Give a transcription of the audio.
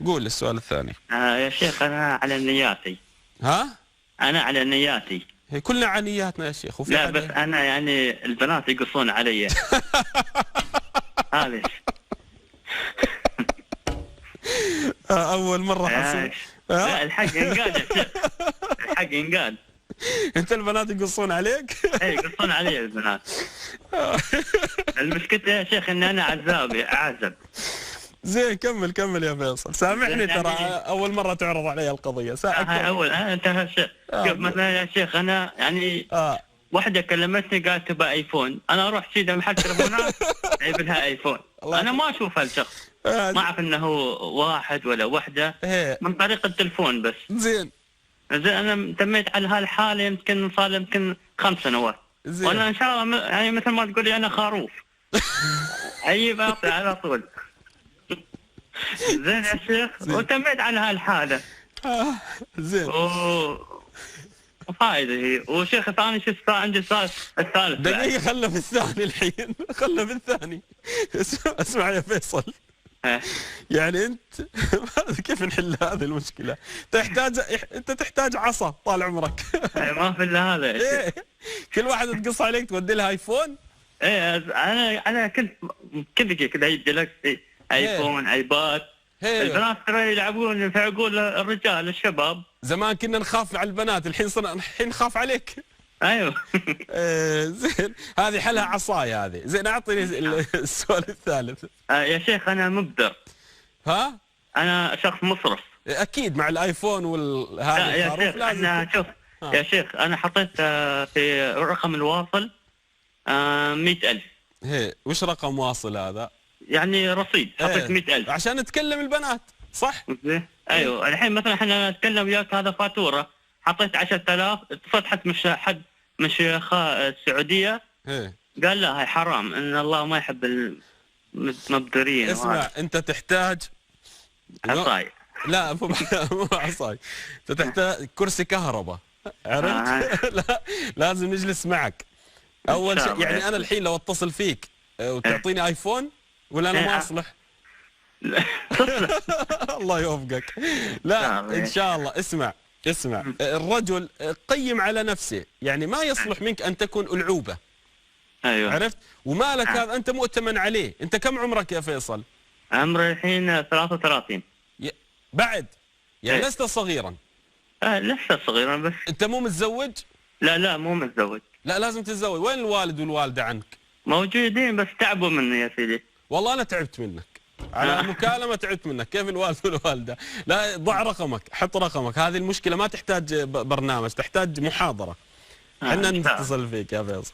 قول السؤال الثاني. يا شيخ أنا على نياتي. ها؟ أنا على نياتي. هي كلنا عنياتنا يا شيخ، وفي لا حد بس أنا يعني البنات يقصون علي. هذه أول مرة حصل. لا الحق ينقال يا شيخ، الحق ينقال. أنت البنات يقصون عليك؟ إيه يقصون علي البنات. المشكلة يا شيخ إن أنا أعزب. زين كمل كمل يا فيصل، سامحني ترى أول مرة تعرض علي القضية. أنت شوف مثلا يا شيخ أنا يعني واحدة كلمتني قالت تبى ايفون، انا اروح سيده محل تليفونات اجيب لها ايفون. انا ما اشوف هالشخص، ما اعرف انه واحد ولا وحده من طريق التليفون بس. زين انا تميت على هالحاله يمكن صار يمكن 5 سنوات. وانا ان شاء الله يعني مثل ما تقول لي انا خروف. اجيب اعطي على طول. زين يا شيخ وتميت على هالحاله. زين فائدة هي. وشيخ ثاني شو صار عندي الثالث دقيقة، خله في الثاني الحين. خله في الثاني. اسمع يا فيصل، يعني انت كيف نحل هذه المشكلة؟ انت تحتاج عصا طال عمرك. ما في الا هذا. إيه؟ كل واحد تقص عليك تودي لها ايفون؟ ايه انا كنت كذا جالكسي ايفون ايباد. البنات ترى يلعبون في عقول الرجال الشباب. زمان كنا نخاف على البنات، الحين نخاف عليك. ايوه. زين هذه حلها عصايه هذه. زين اعطيني السؤال الثالث. يا شيخ انا مبذر. ها؟ انا شخص مسرف. اكيد مع الايفون هذا يا شيخ انا شوف يا شيخ انا حطيت في رقم الواصل 100,000. هي وش رقم واصل هذا؟ يعني رصيد حطيت 100,000 عشان نتكلم البنات صح؟ ايوه الحين مثلا احنا نتكلم وياك هذا فاتوره حطيت 10,000. اتصلت حد من شيخ السعوديه قال لا هاي حرام ان الله ما يحب المبذرين. اسمع انت تحتاج عصاي. لا مو عصاي، انت تحتاج كرسي كهرباء عرفت؟ لا لازم نجلس معك اول شيء. يعني انا الحين لو اتصل فيك وتعطيني ايفون ولا انا ما اصلح؟ الله يوفقك. لا ان شاء الله. اسمع الرجل قيم على نفسه، يعني ما يصلح منك ان تكون ألعوبة. ايوه عرفت؟ ومالك هذا انت مؤتمن عليه. انت كم عمرك يا فيصل؟ عمري الحين 33. بعد يعني لست صغيرا. لسه صغيرا بس. انت مو متزوج؟ لا مو متزوج. لا لازم تتزوج. وين الوالد والوالدة عنك؟ موجودين بس تعبوا مني يا سيدي. والله انا تعبت منك على المكالمة، تعبت منك. كيف الوالد والوالدة؟ لا ضع رقمك، حط رقمك. هذه المشكلة ما تحتاج برنامج، تحتاج محاضرة. احنا نتصل فيك يا فيصل.